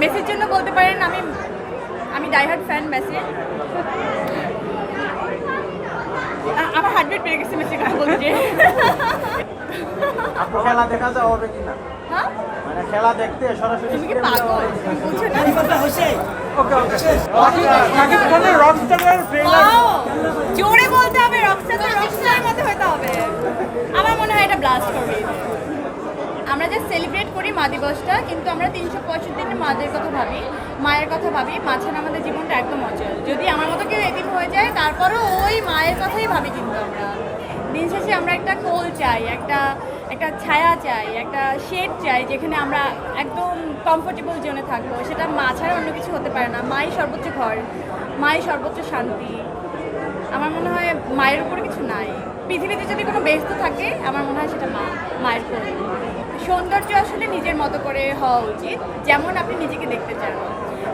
মেসির জন্য বলতে পারেন আমি আমি ডাইহার্ড ফ্যান মেসির। আমার হার্টবিট বেড়ে গেছে মেসির কথা বলতে। আপু খেলা দেখা যাওয়া হবে কিনা? হ্যাঁ, মানে খেলা দেখতে সরাসরি তুমি কি পাগল? বুঝছো না? ওকে ওকে নাকি কোনো রকস্টারের ট্রেলার Wow! জোরে বলতে হবে, রকস্টারের মতো হতে হবে। আমার মনে হয় এটা ব্লাস্ট করবে। আমরা যে সেলিব্রেট করি মা দিবসটা, কিন্তু আমরা 365 দিনে মাদের কথা ভাবি, মায়ের কথা ভাবি। মাঝখানে আমাদের জীবনটা একদম অচল। যদি আমার মতো কেউ এদিন হয়ে যায়, তারপরও ওই মায়ের কথাই ভাবি। কিন্তু আমরা দিন শেষে আমরা একটা কোল চাই, একটা ছায়া চাই, একটা শেড চাই, যেখানে আমরা একদম কমফোর্টেবল জোনে থাকবো। সেটা মা ছাড়া অন্য কিছু হতে পারে না। মাই সর্বোচ্চ ঘর, মাই সর্বোচ্চ শান্তি। আমার মনে হয় মায়ের উপরে কিছু নাই। পৃথিবীতে যদি কোনো ব্যস্ত থাকে, আমার মনে হয় সেটা মায়ের কোল। সৌন্দর্য আসলে নিজের মতো করে হওয়া উচিত, যেমন আপনি নিজেকে দেখতে চান।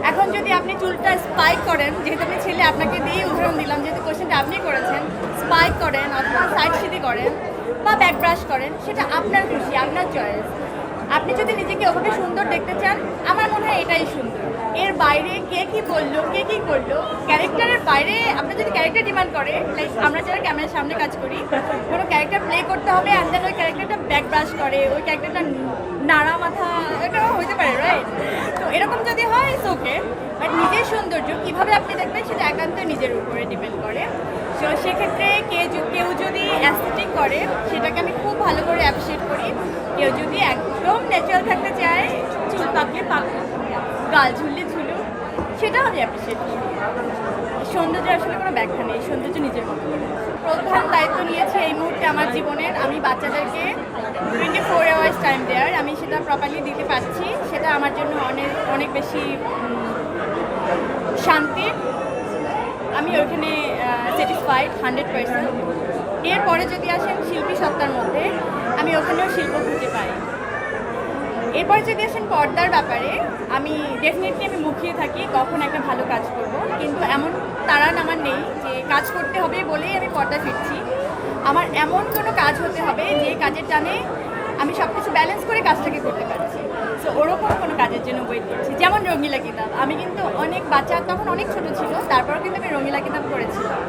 এখন যদি আপনি চুলটা স্পাইক করেন, যেহেতু আপনি ছেলে, আপনাকে দিয়ে উদাহরণ দিলাম, যেহেতু কোশ্চেনটা আপনি করেছেন, স্পাইক করেন অথবা সাইড সিধি করেন বা ব্যাক ব্রাশ করেন, সেটা আপনার খুশি, আপনার চয়েস। আপনি যদি নিজেকে ওভাবে সুন্দর দেখতে চান, আমার মনে হয় এটাই সুন্দর। এর বাইরে কে কী বললো, কে কী করলো, ক্যারেক্টারের বাইরে আপনি যদি ক্যারেক্টার ডিমান্ড করে, লাইক আমরা যারা ক্যামেরার সামনে কাজ করি, কোনো ক্যারেক্টার প্লে করতে হবে, অ্যান্ড দেন ওই ক্যারেক্টারটা ব্যাক ব্রাশ করে, ওই ক্যারেক্টারটা নাড়া মাথা, এটাও হইতে পারে, রাইট? তো এরকম যদি হয়, ইটস ওকে। বাট নিজের সৌন্দর্য কীভাবে আপনি দেখবেন, সেটা একান্ত নিজের উপরে ডিপেন্ড করে। তো সেক্ষেত্রে কেউ যদি অ্যাস্থেটিক করে, সেটাকে আমি খুব ভালো করে অ্যাপ্রিসিয়েট করি। কেউ যদি একদম ন্যাচারাল থাকতে চায়, চুল পাকলে পাকুক, গাল ঝুললে ঝুলুক, সেটাও আমি অ্যাপ্রিসিয়েট করি। সৌন্দর্যের আসলে কোনো ব্যাখ্যা নেই, সৌন্দর্য নিজের মতো করে। প্রধান দায়িত্ব নিয়েছি এই মুহূর্তে আমার জীবনের। আমি বাচ্চাদেরকে 24 আওয়ার্স টাইম দেওয়ার, আমি সেটা প্রপারলি দিতে পারছি। সেটা আমার জন্য অনেক বেশি শান্তি। আমি ওইখানে স্যাটিসফাইড 100%। এরপরে যদি আসেন শিল্পী সত্তার মধ্যে, আমি ওখানেও শিল্প খুঁজে পাই। এরপরে যদি আসেন পর্দার ব্যাপারে, আমি ডেফিনেটলি মুখিয়ে থাকি কখন একটা ভালো কাজ করব। কিন্তু এমন তাড়ান আমার নেই যে কাজ করতে হবে বলেই আমি পর্দায় ফিরছি। আমার এমন কোনো কাজ হতে হবে যে কাজের টানে আমি সব কিছু ব্যালেন্স করে কাজটাকে করতে পারছি। সো ওরকম কোনো কাজের জন্য ওয়েট করছি। যেমন রঙিলা কিতাব, আমি কিন্তু অনেক বাচ্চা তখন অনেক ছোট ছিল, তারপরেও কিন্তু আমি রঙিলা কিতাব করেছিলাম।